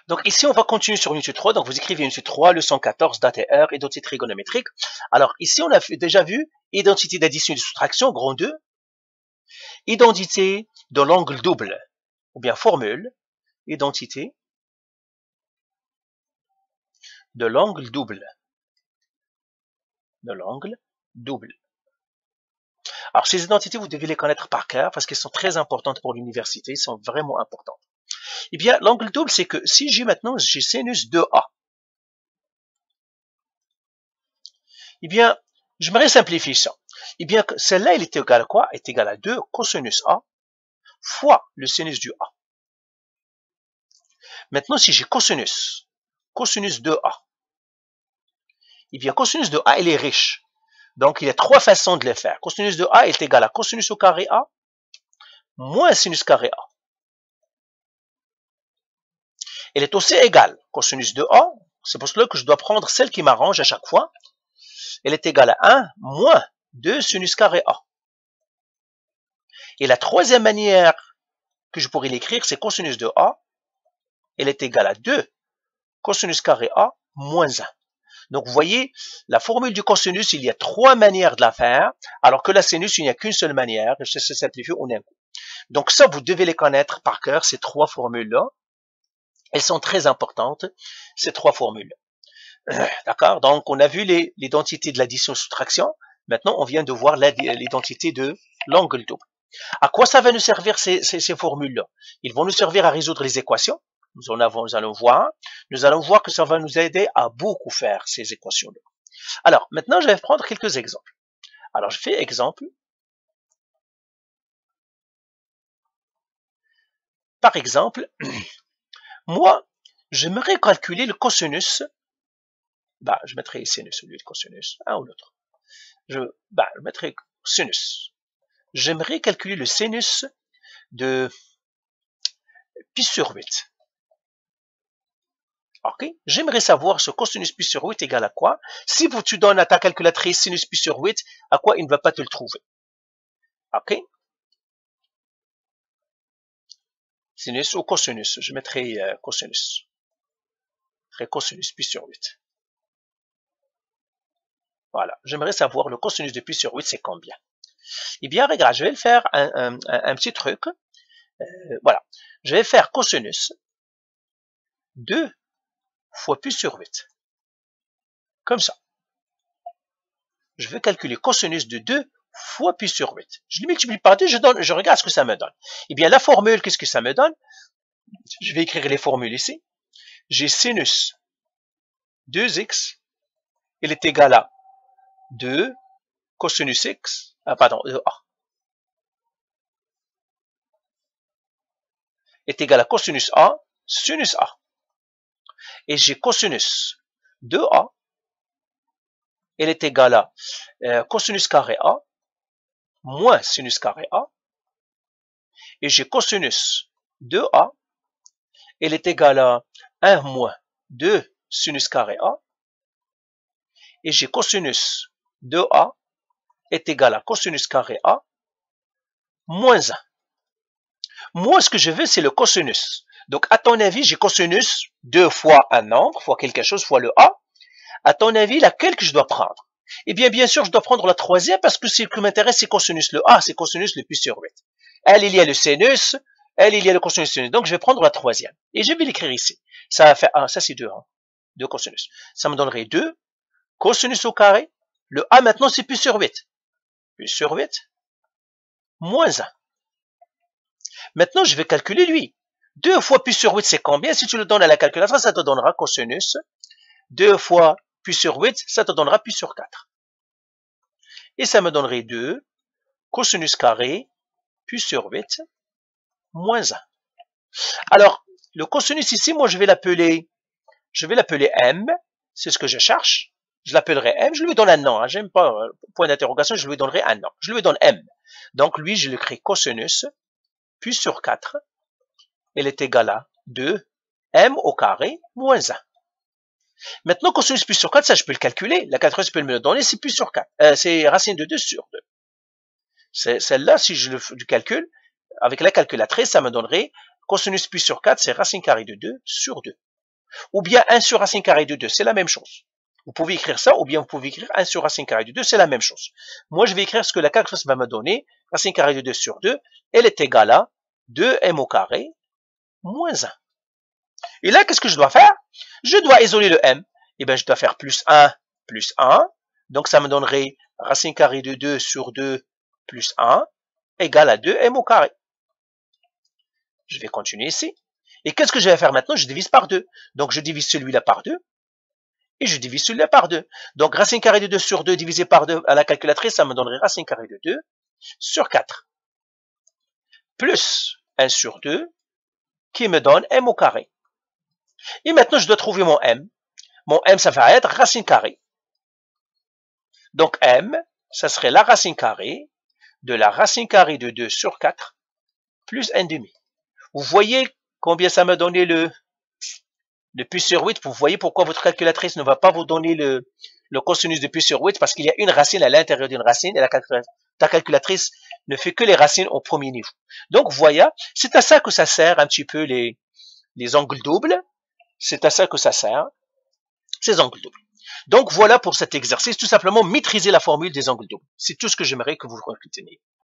Donc ici, on va continuer sur une étude 3. Donc vous écrivez une étude 3, leçon 14, date et heure, identité trigonométrique. Alors ici, on a déjà vu identité d'addition et de soustraction, grand 2, identité de l'angle double, ou bien formule, identité de l'angle double, Alors ces identités, vous devez les connaître par cœur parce qu'elles sont très importantes pour l'université, elles sont vraiment importantes. Eh bien, l'angle double, c'est que si j'ai maintenant, j'ai sinus de A, eh bien, j'aimerais simplifier ça. Eh bien, celle-là, elle est égale à quoi? Elle est égale à 2 cosinus A fois le sinus du A. Maintenant, si j'ai cosinus de A, eh bien, cosinus de A, il est riche. Donc, il y a trois façons de le faire. Cosinus de A est égal à cosinus au carré A moins sinus carré A. Elle est aussi égale, cosinus de A, c'est pour cela que je dois prendre celle qui m'arrange à chaque fois. Elle est égale à 1 moins 2 sinus carré A. Et la troisième manière que je pourrais l'écrire, c'est cosinus de A. Elle est égale à 2 cosinus carré A moins 1. Donc, vous voyez, la formule du cosinus, il y a trois manières de la faire, alors que la sinus, il n'y a qu'une seule manière, je sais simplifier en un coup. Donc, ça, vous devez les connaître par cœur, ces trois formules-là. Elles sont très importantes, ces trois formules. D'accord? Donc, on a vu l'identité de l'addition-soustraction. Maintenant, on vient de voir l'identité de l'angle double. À quoi ça va nous servir ces formules-là? Ils vont nous servir à résoudre les équations. Nous allons voir que ça va nous aider à beaucoup faire ces équations-là. Alors, maintenant, je vais prendre quelques exemples. Alors, je fais exemple. Par exemple, moi, j'aimerais calculer le cosinus. Je mettrai sinus au lieu de cosinus, un ou l'autre. Je mettrai sinus. J'aimerais calculer le sinus de pi sur 8. Ok? J'aimerais savoir ce cosinus pi sur 8 égale à quoi? Si tu donnes à ta calculatrice sinus pi sur 8, à quoi il ne va pas te le trouver? Ok? Sinus ou cosinus? Je mettrai cosinus. Je mettrai cosinus pi sur 8. Voilà. J'aimerais savoir le cosinus de pi sur 8, c'est combien? Eh bien, regarde, je vais le faire un petit truc. Voilà. Je vais faire cosinus 2 fois pi sur 8. Comme ça. Je vais calculer cosinus de 2 fois pi sur 8. Je le multiplie par 2, je regarde ce que ça me donne. Eh bien, la formule, qu'est-ce que ça me donne? Je vais écrire les formules ici. J'ai sinus 2x, il est égal à 2 cosinus x, A, est égal à cosinus A, sinus A. Et j'ai cosinus de A, elle est égale à cosinus carré A moins sinus carré A. Et j'ai cosinus de A, elle est égale à 1 moins 2 sinus carré A. Et j'ai cosinus de A est égal à cosinus carré A moins 1. Moi, ce que je veux, c'est le cosinus. Donc, à ton avis, j'ai cosinus 2 fois un nombre, fois quelque chose, fois le A. À ton avis, laquelle que je dois prendre? Eh bien sûr, je dois prendre la troisième parce que ce qui m'intéresse, c'est cosinus le A, c'est cosinus le pi sur 8. Elle, il y a le sinus, elle, il y a le cosinus sinus. Donc, je vais prendre la troisième. Et je vais l'écrire ici. Ça va faire 1, ça c'est 2, hein. 2 cosinus. Ça me donnerait 2 cosinus au carré. Le A maintenant, c'est pi sur 8. Pi sur 8 moins 1. Maintenant, je vais calculer lui. 2 fois pi sur 8, c'est combien? Si tu le donnes à la calculatrice, ça te donnera cosinus. 2 fois pi sur 8, ça te donnera pi sur 4. Et ça me donnerait 2 cosinus carré pi sur 8 moins 1. Alors, le cosinus ici, moi, je vais l'appeler M. C'est ce que je cherche. Je l'appellerai M. Je lui donne un nom. Hein. J'aime pas point d'interrogation. Je lui donnerai un nom. Je lui donne M. Donc, lui, je l'écris cosinus pi sur 4. Elle est égale à 2 M au carré moins 1. Maintenant, cosinus pi sur 4, ça, je peux le calculer. La calculatrice peut me le donner, c'est pi sur 4. C'est racine de 2 sur 2. Celle-là, si je le calcule, avec la calculatrice, ça me donnerait cosinus pi sur 4, c'est racine carrée de 2 sur 2. ou bien 1 sur racine carrée de 2, c'est la même chose. Vous pouvez écrire ça, ou bien vous pouvez écrire 1 sur racine carrée de 2, c'est la même chose. Moi, je vais écrire ce que la calculatrice va me donner. Racine carrée de 2 sur 2, elle est égale à 2m au carré moins 1. Et là, qu'est-ce que je dois faire? Je dois isoler le m. Eh bien, je dois faire plus 1 plus 1. Donc, ça me donnerait racine carrée de 2 sur 2 plus 1 égale à 2m au carré. Je vais continuer ici. Et qu'est-ce que je vais faire maintenant? Je divise par 2. Donc, je divise celui-là par 2. Et je divise celui-là par 2. Donc, racine carrée de 2 sur 2 divisé par 2 à la calculatrice, ça me donnerait racine carrée de 2 sur 4. Plus 1 sur 2 qui me donne m au carré. Et maintenant, je dois trouver mon m. Mon m, ça va être racine carrée. Donc, m, ça serait la racine carrée de la racine carrée de 2 sur 4 plus 1 demi. Vous voyez combien ça m'a donné le pi sur 8. Vous voyez pourquoi votre calculatrice ne va pas vous donner le cosinus de pi sur 8, parce qu'il y a une racine à l'intérieur d'une racine et ta calculatrice ne fait que les racines au premier niveau. Donc, voyez, c'est à ça que ça sert un petit peu les angles doubles. C'est à ça que ça sert, ces angles doubles. Donc, voilà pour cet exercice. Tout simplement, maîtriser la formule des angles doubles. C'est tout ce que j'aimerais que vous reteniez.